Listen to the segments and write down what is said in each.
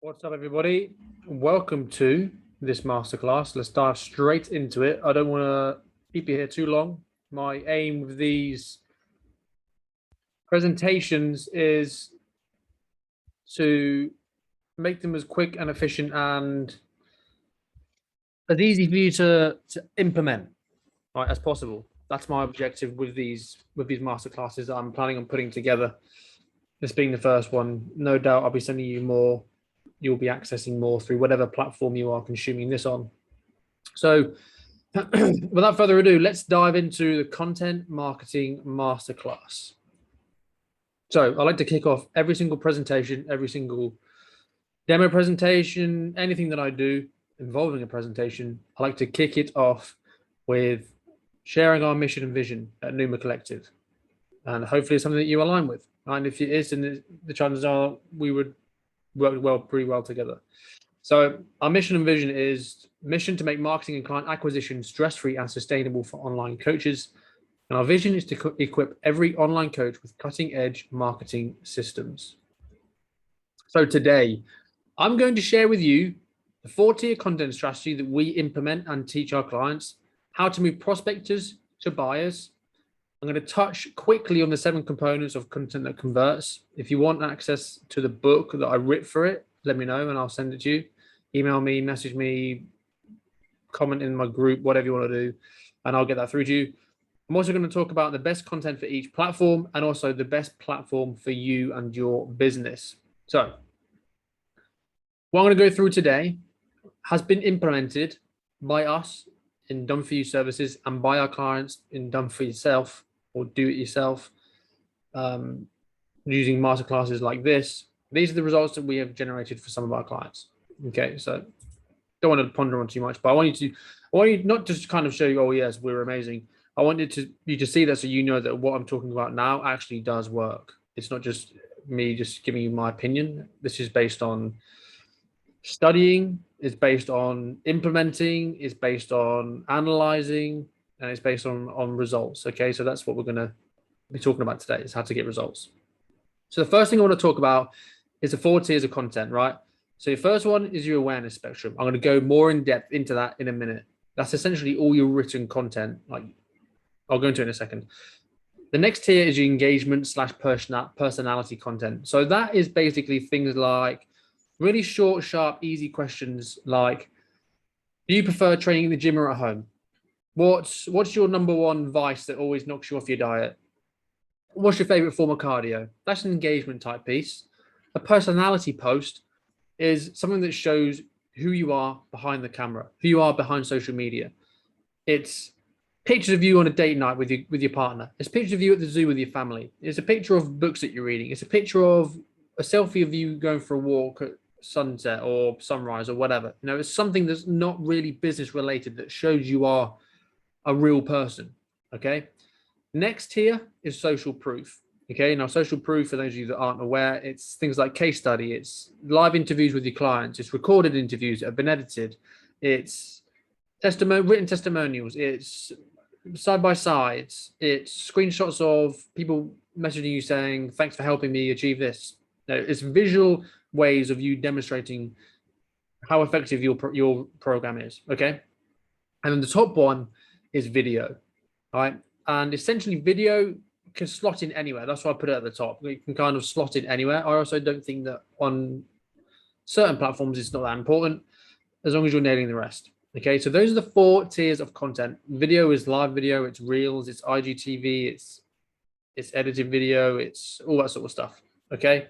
What's up, everybody? Welcome to this masterclass. Let's dive straight into it. I don't want to keep you here too long. My aim with these presentations is to make them as quick and efficient and as easy for you to implement, right, as possible. That's my objective with these masterclasses that I'm planning on putting together. This being the first one, no doubt I'll be sending you more. You'll be accessing more through whatever platform you are consuming this on. So without further ado, let's dive into the content marketing masterclass. So I like to kick off every single presentation, every single demo presentation, anything that I do involving a presentation. I like to kick it off with sharing our mission and vision at Numa Collective. And hopefully it's something that you align with. And if it is, then the chances are we would work pretty well together. So our mission and vision is mission to make marketing and client acquisition stress-free and sustainable for online coaches. And our vision is to equip every online coach with cutting-edge marketing systems. So today, I'm going to share with you the 4-tier content strategy that we implement and teach our clients, how to move prospectors to buyers. I'm going to touch quickly on the 7 components of content that converts. If you want access to the book that I wrote for it, let me know and I'll send it to you. Email me, message me, comment in my group, whatever you want to do, and I'll get that through to you. I'm also going to talk about the best content for each platform and also the best platform for you and your business. So what I'm going to go through today has been implemented by us in Done For You services and by our clients in Done For Yourself or Do It Yourself, using masterclasses like this. These are the results that we have generated for some of our clients. Okay, so don't want to ponder on too much, but I want you not just kind of show you, oh yes, we're amazing. I want you to see that so you know that what I'm talking about now actually does work. It's not just me just giving you my opinion. This is based on studying, it's based on implementing, it's based on analyzing, and it's based on results. Okay, so that's what we're going to be talking about today, is how to get results. So the first thing I want to talk about is the 4 tiers of content, right? So your first one is your awareness spectrum. I'm going to go more in depth into that in a minute. That's essentially all your written content. Like, I'll go into it in a second. The next tier is your engagement / personality content. So that is basically things like really short, sharp, easy questions like, do you prefer training in the gym or at home? What's your number one vice that always knocks you off your diet? What's your favorite form of cardio? That's an engagement type piece. A personality post is something that shows who you are behind the camera, who you are behind social media. It's pictures of you on a date night with your partner. It's pictures of you at the zoo with your family. It's a picture of books that you're reading. It's a picture of a selfie of you going for a walk at sunset or sunrise or whatever. You know, it's something that's not really business related that shows you are a real person. Okay. Next here is social proof. Okay. Now, social proof, for those of you that aren't aware, it's things like case study, it's live interviews with your clients, it's recorded interviews that have been edited, it's written testimonials, it's side by sides, it's screenshots of people messaging you saying, thanks for helping me achieve this. Now, it's visual ways of you demonstrating how effective your program is. Okay. And then the top one is video. All right. And essentially video can slot in anywhere. That's why I put it at the top. You can kind of slot in anywhere. I also don't think that on certain platforms it's not that important, as long as you're nailing the rest. Okay, so those are the 4 tiers of content. Video is live video, it's reels, it's IGTV, it's edited video, it's all that sort of stuff. Okay.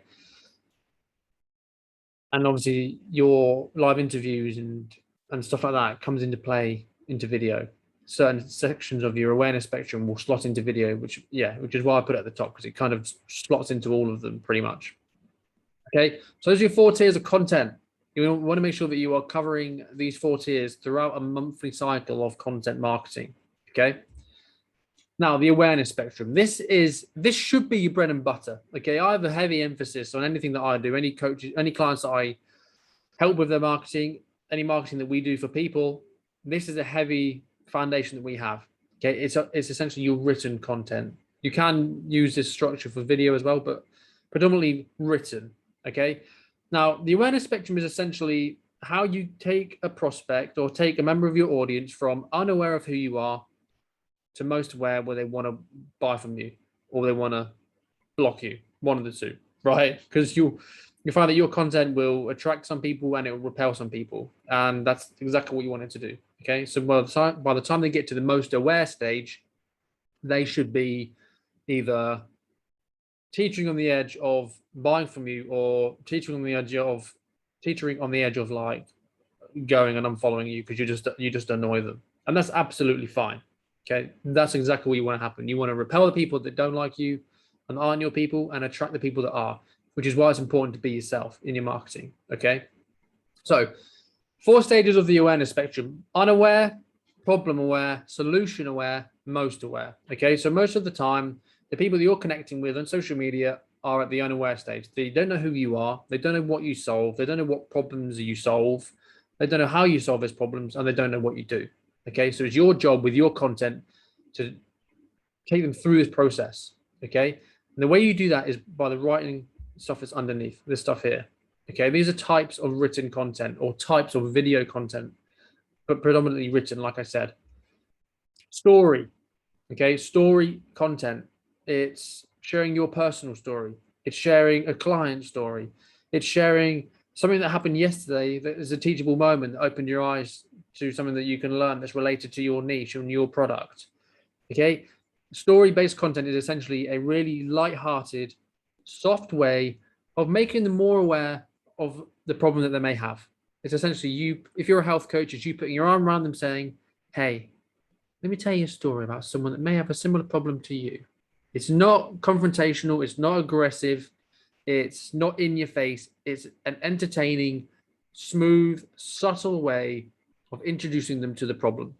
And obviously your live interviews and stuff like that comes into play into video. Certain sections of your awareness spectrum will slot into video, which is why I put it at the top, because it kind of slots into all of them pretty much. Okay, so those are your 4 tiers of content. You want to make sure that you are covering these 4 tiers throughout a monthly cycle of content marketing. Okay. Now, the awareness spectrum. This should be your bread and butter. Okay, I have a heavy emphasis on anything that I do, any coaches, any clients that I help with their marketing, any marketing that we do for people. This is a heavy foundation that we have. Okay, it's essentially your written content. You can use this structure for video as well, but predominantly written. Okay, Now, the awareness spectrum is essentially how you take a prospect or take a member of your audience from unaware of who you are to most aware where they want to buy from you or they want to block you, one of the two, right? Because you find that your content will attract some people and it will repel some people, and that's exactly what you want it to do. Okay, so by the time they get to the most aware stage, they should be either teetering on the edge of buying from you or teetering on the edge of like going and unfollowing you because you just annoy them, and that's absolutely fine. Okay, that's exactly what you want to happen. You want to repel the people that don't like you and aren't your people, and attract the people that are, which is why it's important to be yourself in your marketing. Okay, so 4 stages of the awareness spectrum: unaware, problem aware, solution aware, most aware. Okay, so most of the time, the people that you're connecting with on social media are at the unaware stage. They don't know who you are. They don't know what you solve. They don't know what problems you solve. They don't know how you solve those problems, and they don't know what you do. Okay, so it's your job with your content to take them through this process. Okay, and the way you do that is by the writing stuff that's underneath this stuff here. Okay, these are types of written content or types of video content, but predominantly written, like I said. Story. Okay, story content. It's sharing your personal story. It's sharing a client story. It's sharing something that happened yesterday that is a teachable moment that opened your eyes to something that you can learn that's related to your niche and your product. Okay, story-based content is essentially a really light-hearted, soft way of making them more aware of the problem that they may have. It's essentially you, if you're a health coach, it's you putting your arm around them saying, hey, let me tell you a story about someone that may have a similar problem to you. It's not confrontational, it's not aggressive, it's not in your face. It's an entertaining, smooth, subtle way of introducing them to the problem.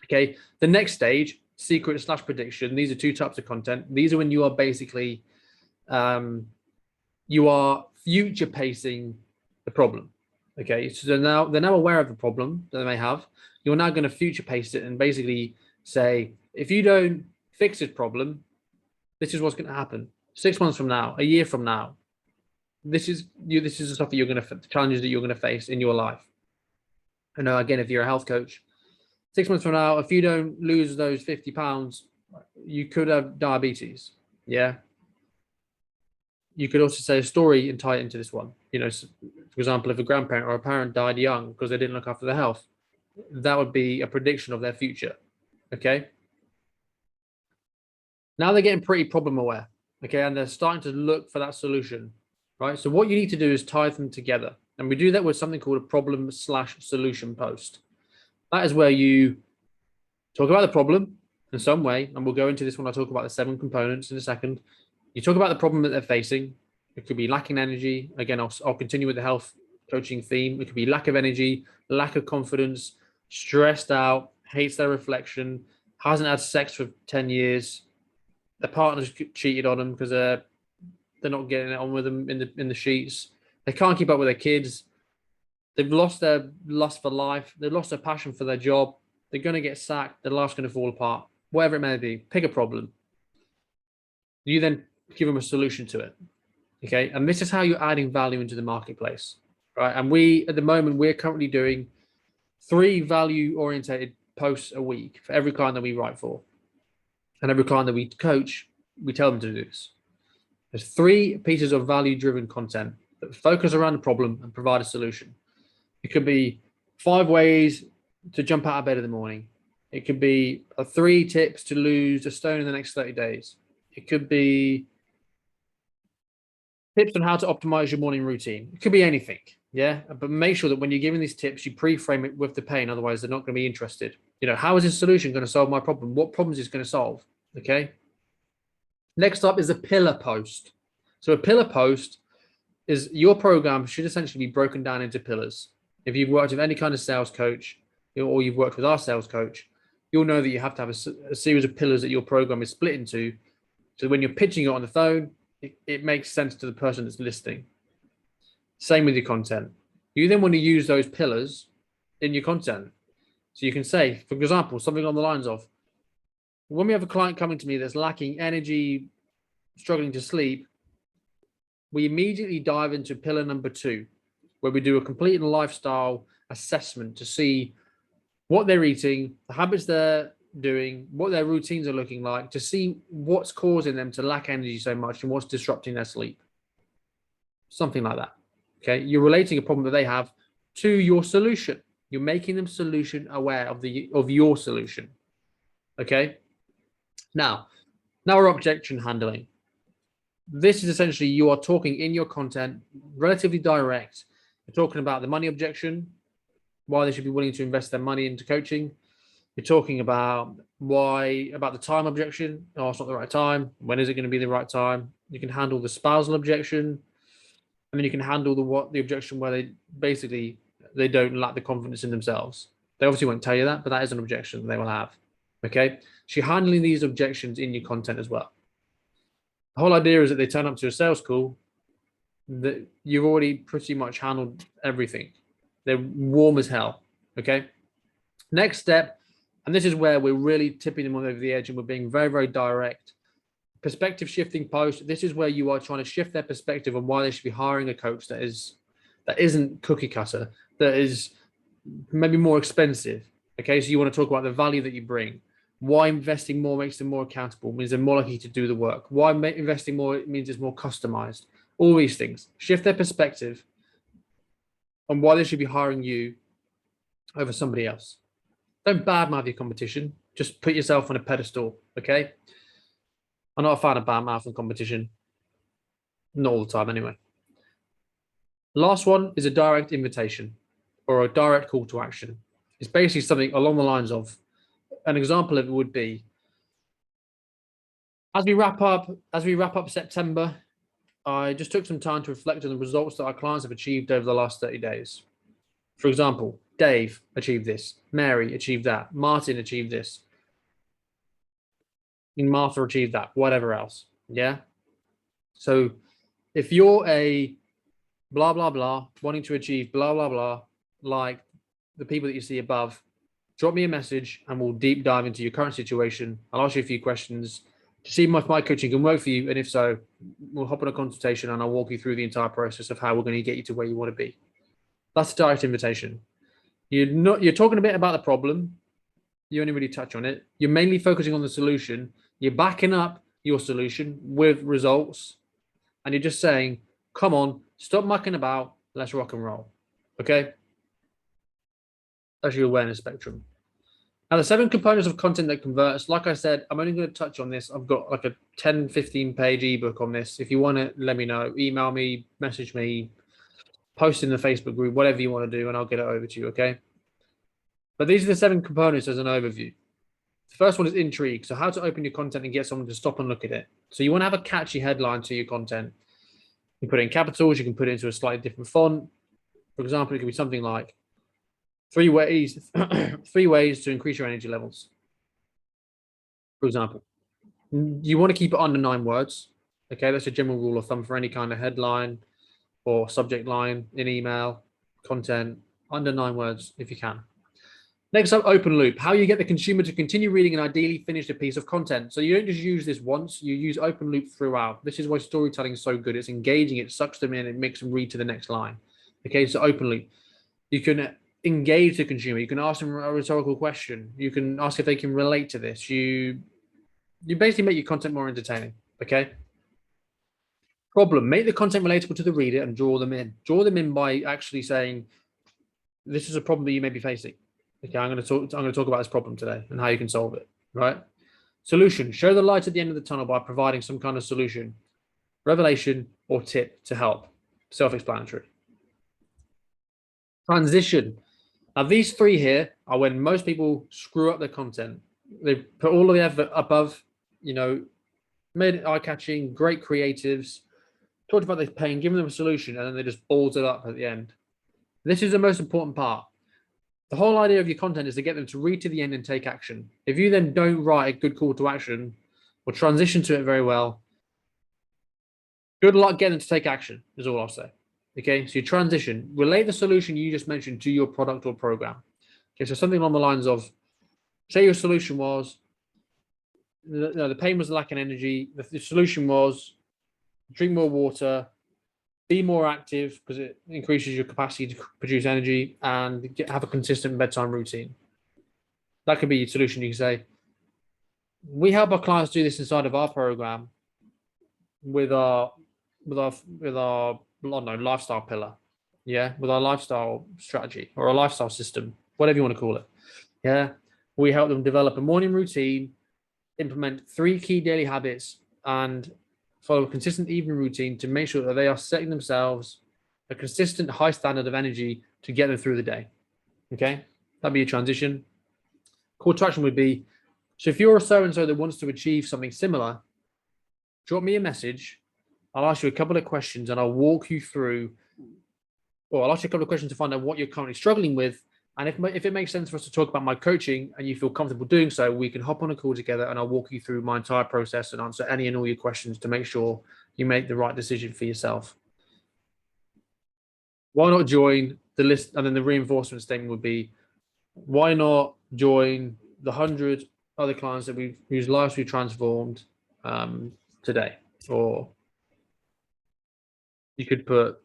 Okay, the next stage, secret slash prediction. These are 2 types of content. These are when you are basically you are future pacing the problem. Okay, so they're now aware of the problem that they may have. You're now going to future pace it and basically say, if you don't fix this problem, this is what's going to happen 6 months from now, a year from now. This is the stuff that you're going to, the challenges that you're going to face in your life. And again, if you're a health coach, 6 months from now, if you don't lose those 50 pounds, you could have diabetes. Yeah. You could also say a story and tie it into this one. You know, for example, if a grandparent or a parent died young because they didn't look after their health, that would be a prediction of their future. Okay. Now they're getting pretty problem aware. Okay. And they're starting to look for that solution. Right. So what you need to do is tie them together. And we do that with something called a problem slash solution post. That is where you talk about the problem in some way. And we'll go into this when I talk about the 7 components in a second. You talk about the problem that they're facing. It could be lacking energy. Again, I'll continue with the health coaching theme. It could be lack of energy, lack of confidence, stressed out, hates their reflection, hasn't had sex for 10 years. Their partner's cheated on them because they're not getting it on with them in the sheets. They can't keep up with their kids. They've lost their lust for life. They've lost their passion for their job. They're going to get sacked. Their life's going to fall apart. Whatever it may be, pick a problem. You then give them a solution to it. Okay. And this is how you're adding value into the marketplace. Right. And at the moment, we're currently doing 3 value oriented posts a week for every client that we write for. And every client that we coach, we tell them to do this. There's 3 pieces of value driven content that focus around the problem and provide a solution. It could be 5 ways to jump out of bed in the morning. It could be 3 tips to lose a stone in the next 30 days. It could be tips on how to optimize your morning routine. It could be anything. Yeah. But make sure that when you're giving these tips, you pre-frame it with the pain. Otherwise, they're not going to be interested. You know, how is this solution going to solve my problem? What problems is it going to solve? Okay. Next up is a pillar post. So a pillar post is your program should essentially be broken down into pillars. If you've worked with any kind of sales coach or you've worked with our sales coach, you'll know that you have to have a series of pillars that your program is split into. So when you're pitching it on the phone, it makes sense to the person that's listening. Same with your content. You then want to use those pillars in your content. So you can say, for example, something on the lines of, when we have a client coming to me that's lacking energy, struggling to sleep, we immediately dive into pillar number 2, where we do a complete lifestyle assessment to see what they're eating, the habits they're doing, what their routines are looking like, to see what's causing them to lack energy so much and what's disrupting their sleep. Something like that. Okay. You're relating a problem that they have to your solution. You're making them solution aware of your solution. Okay. Now we're objection handling. This is essentially you are talking in your content, relatively direct. You're talking about the money objection, why they should be willing to invest their money into coaching. You're talking about about the time objection. Oh, it's not the right time. When is it going to be the right time? You can handle the spousal objection. And then you can handle the objection where they don't lack the confidence in themselves. They obviously won't tell you that, but that is an objection they will have. Okay. So you're handling these objections in your content as well. The whole idea is that they turn up to a sales call, that you've already pretty much handled everything. They're warm as hell. Okay. Next step, and this is where we're really tipping them over the edge and we're being very, very direct. Perspective shifting post. This is where you are trying to shift their perspective on why they should be hiring a coach that isn't cookie cutter, that is maybe more expensive. Okay. So you want to talk about the value that you bring. Why investing more makes them more accountable, means they're more likely to do the work. Why investing more means it's more customized. All these things. Shift their perspective on why they should be hiring you over somebody else. Don't badmouth your competition. Just put yourself on a pedestal, okay? I'm not a fan of badmouth and competition. Not all the time, anyway. Last one is a direct invitation or a direct call to action. It's basically something along the lines of, an example of it would be, as we wrap up September, I just took some time to reflect on the results that our clients have achieved over the last 30 days. For example, Dave achieved this, Mary achieved that, Martin achieved this, and Martha achieved that, whatever else. Yeah. So if you're a blah, blah, blah, wanting to achieve blah, blah, blah, like the people that you see above, drop me a message and we'll deep dive into your current situation. I'll ask you a few questions to see if my coaching can work for you. And if so, we'll hop on a consultation and I'll walk you through the entire process of how we're going to get you to where you want to be. That's a direct invitation. You're talking a bit about the problem. You only really touch on it. You're mainly focusing on the solution. You're backing up your solution with results. And you're just saying, come on, stop mucking about. Let's rock and roll. Okay? That's your awareness spectrum. Now, the 7 components of content that converts, like I said, I'm only going to touch on this. I've got like a 10, 15 page ebook on this. If you want to, let me know. Email me, message me, post in the Facebook group, whatever you want to do, and I'll get it over to you, okay? But these are the 7 components as an overview. The first one is intrigue. So how to open your content and get someone to stop and look at it. So you want to have a catchy headline to your content. You can put it in capitals. You can put it into a slightly different font. For example, it could be something like 3 ways to increase your energy levels. For example, you want to keep it under 9 words. Okay, that's a general rule of thumb for any kind of headline or subject line in email content. Under 9 words if you can. Next up, open loop. How you get the consumer to continue reading and ideally finish a piece of content. So you don't just use this once, you use open loop throughout. This is why storytelling is so good. It's engaging, it sucks them in, it makes them read to the next line. Okay, so open loop. You can engage the consumer. You can ask them a rhetorical question. You can ask if they can relate to this. You basically make your content more entertaining. Okay. Problem, make the content relatable to the reader and draw them in. Draw them in by actually saying, this is a problem that you may be facing. Okay, I'm going to talk about this problem today and how you can solve it, right? Solution, show the light at the end of the tunnel by providing some kind of solution, revelation, or tip to help. Self-explanatory. Transition. Now, these 3 here are when most people screw up their content. They put all of the effort above, made it eye-catching, great creatives, talked about the pain, given them a solution, and then they just balls it up at the end. This is the most important part. The whole idea of your content is to get them to read to the end and take action. If you then don't write a good call to action or transition to it very well, good luck getting them to take action, is all I'll say. Okay, so you transition, relate the solution you just mentioned to your product or program. Okay, so something along the lines of, say your solution was, the pain was lacking energy. The solution was drink more water, be more active because it increases your capacity to produce energy, and have a consistent bedtime routine. That could be your solution. You can say, we help our clients do this inside of our program with our I don't know, lifestyle pillar. Yeah, with our lifestyle strategy or a lifestyle system, whatever you want to call it. Yeah, we help them develop a morning routine, implement 3 key daily habits, and follow a consistent evening routine to make sure that they are setting themselves a consistent high standard of energy to get them through the day. Okay, that'd be a transition. Call to action would be, so if you're a so-and-so that wants to achieve something similar, drop me a message. I'll ask you a couple of questions and I'll walk you through, or I'll ask you a couple of questions to find out what you're currently struggling with. And if it makes sense for us to talk about my coaching and you feel comfortable doing so, we can hop on a call together and I'll walk you through my entire process and answer any and all your questions to make sure you make the right decision for yourself. Why not join the list? And then the reinforcement statement would be, why not join the 100 other clients that whose lives we've transformed today? Or you could put,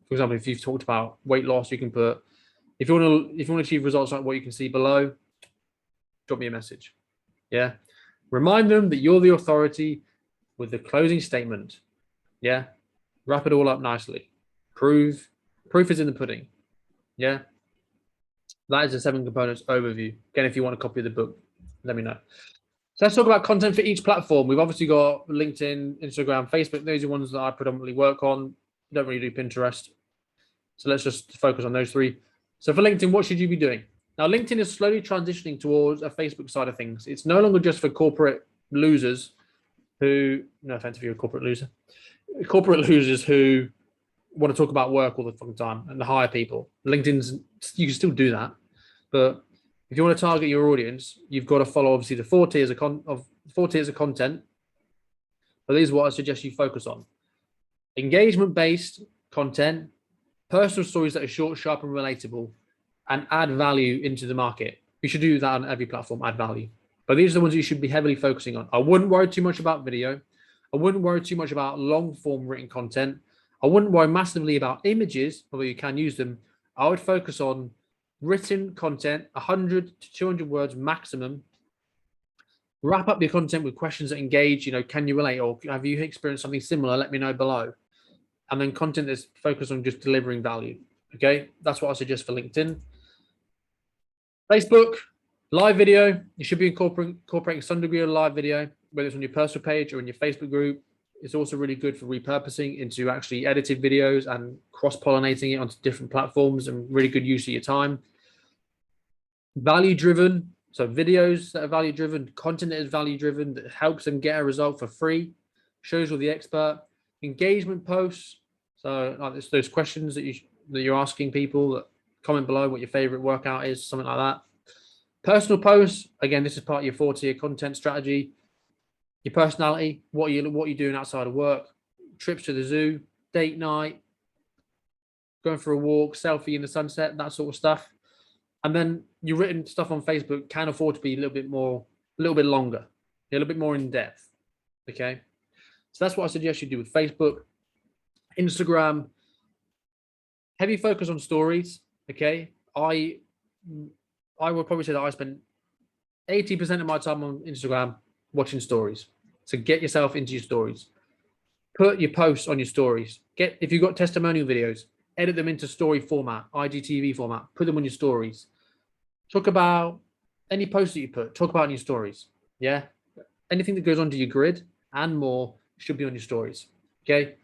for example, if you've talked about weight loss, you can put, if you want to achieve results like what you can see below, drop me a message. Yeah. Remind them that you're the authority with the closing statement. Yeah. Wrap it all up nicely. Proof is in the pudding. Yeah. That is the 7 components overview. Again, if you want a copy of the book, let me know. So let's talk about content for each platform. We've obviously got LinkedIn, Instagram, Facebook. Those are ones that I predominantly work on. Don't really do Pinterest. So let's just focus on those 3. So for LinkedIn, what should you be doing? Now, LinkedIn is slowly transitioning towards a Facebook side of things. It's no longer just for corporate losers who, no offense if you're a corporate loser, corporate losers who want to talk about work all the fucking time and hire people. LinkedIn's, you can still do that. But if you want to target your audience, you've got to follow obviously the 4 tiers of content. But these are what I suggest you focus on. Engagement-based content, personal stories that are short, sharp, and relatable, and add value into the market. You should do that on every platform, add value. But these are the ones you should be heavily focusing on. I wouldn't worry too much about video. I wouldn't worry too much about long form written content. I wouldn't worry massively about images, although you can use them. I would focus on written content, 100 to 200 words maximum. Wrap up your content with questions that engage. Can you relate, or have you experienced something similar? Let me know below. And then content that's focused on just delivering value. Okay, that's what I suggest for LinkedIn. Facebook, live video. You should be incorporating some degree of live video, whether it's on your personal page or in your Facebook group. It's also really good for repurposing into actually edited videos and cross-pollinating it onto different platforms, and really good use of your time. Value-driven, so videos that are value-driven, content that is value-driven, that helps them get a result for free, shows you're the expert. Engagement posts, so like those questions that you're asking people, that comment below what your favorite workout is, something like that. Personal posts, again, this is part of your 4-tier content strategy. Your personality, what you're doing outside of work, trips to the zoo, date night, going for a walk, selfie in the sunset, that sort of stuff. And then your written stuff on Facebook can afford to be a little bit longer, a little bit more in depth. Okay. So that's what I suggest you do with Facebook. Instagram, heavy focus on stories. Okay. I would probably say that I spend 80% of my time on Instagram watching stories. So get yourself into your stories. Put your posts on your stories. If you've got testimonial videos, edit them into story format, IGTV format, put them on your stories. Talk about any posts that you talk about in your stories. Yeah. Anything that goes onto your grid and more should be on your stories. Okay.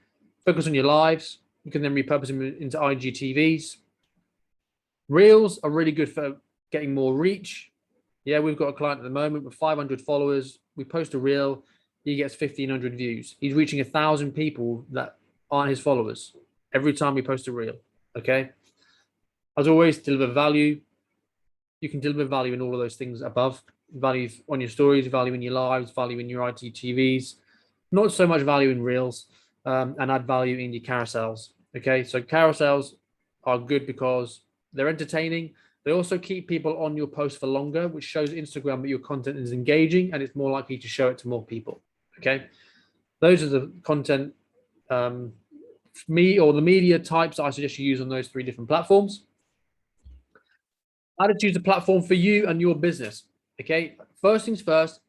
Focus on your lives. You can then repurpose them into IGTVs. Reels are really good for getting more reach. Yeah, we've got a client at the moment with 500 followers. We post a reel, he gets 1,500 views. He's reaching 1,000 people that aren't his followers every time we post a reel. Okay. As always, deliver value. You can deliver value in all of those things above. Value on your stories, value in your lives, value in your IGTVs. Not so much value in reels, and add value in your carousels. Okay, so carousels are good because they're entertaining. They also keep people on your post for longer, which shows Instagram that your content is engaging and it's more likely to show it to more people. Okay, those are the content the media types I suggest you use on those 3 different platforms. How to choose a platform for you and your business. Okay, first things first,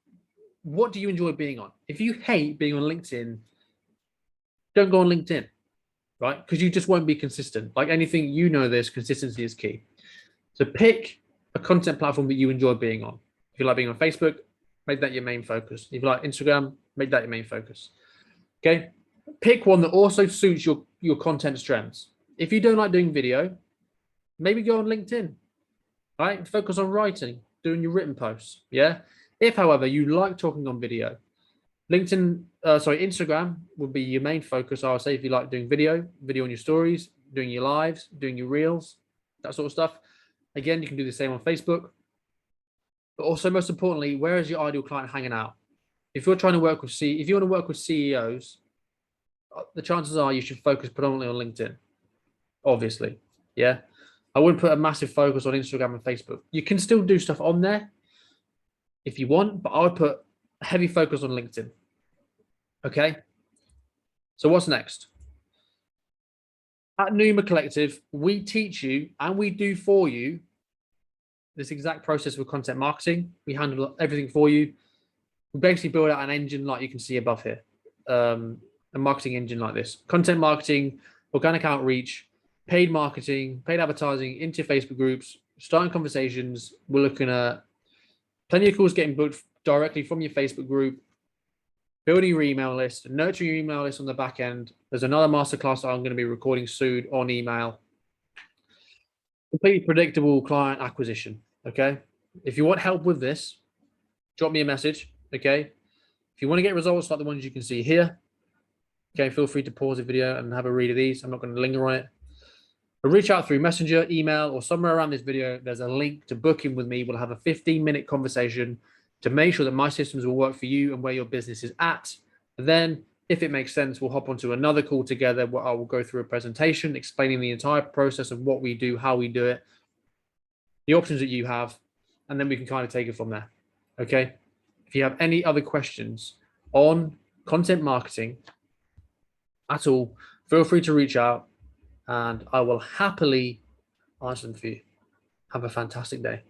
what do you enjoy being on? If you hate being on LinkedIn, don't go on LinkedIn, right? Because you just won't be consistent. Like anything, you know this, consistency is key. So pick a content platform that you enjoy being on. If you like being on Facebook, make that your main focus. If you like Instagram, make that your main focus. Okay, pick one that also suits your content strengths. If you don't like doing video, maybe go on LinkedIn, right? Focus on writing, doing your written posts. Yeah. If, however, you like talking on video, Instagram would be your main focus. I would say if you like doing video on your stories, doing your lives, doing your reels, that sort of stuff. Again, you can do the same on Facebook. But also, most importantly, where is your ideal client hanging out? If you're trying to work with if you want to work with CEOs, the chances are you should focus predominantly on LinkedIn. Obviously, yeah. I wouldn't put a massive focus on Instagram and Facebook. You can still do stuff on there if you want, but I would put a heavy focus on LinkedIn. Okay. So what's next? At Numa Collective, we teach you and we do for you this exact process with content marketing. We handle everything for you. We basically build out an engine like you can see above here, a marketing engine like this. Content marketing, organic outreach, paid marketing, paid advertising, into Facebook groups, starting conversations. We're looking at plenty of calls getting booked directly from your Facebook group, building your email list, nurturing your email list on the back end. There's another masterclass I'm going to be recording soon on email. Completely predictable client acquisition. Okay. If you want help with this, drop me a message. Okay. If you want to get results like the ones you can see here, okay, feel free to pause the video and have a read of these. I'm not going to linger on it. But reach out through Messenger, email, or somewhere around this video. There's a link to book in with me. We'll have a 15-minute conversation to make sure that my systems will work for you and where your business is at. And then, if it makes sense, we'll hop onto another call together where I will go through a presentation explaining the entire process of what we do, how we do it, the options that you have, and then we can kind of take it from there. Okay. If you have any other questions on content marketing at all, feel free to reach out and I will happily answer them for you. Have a fantastic day.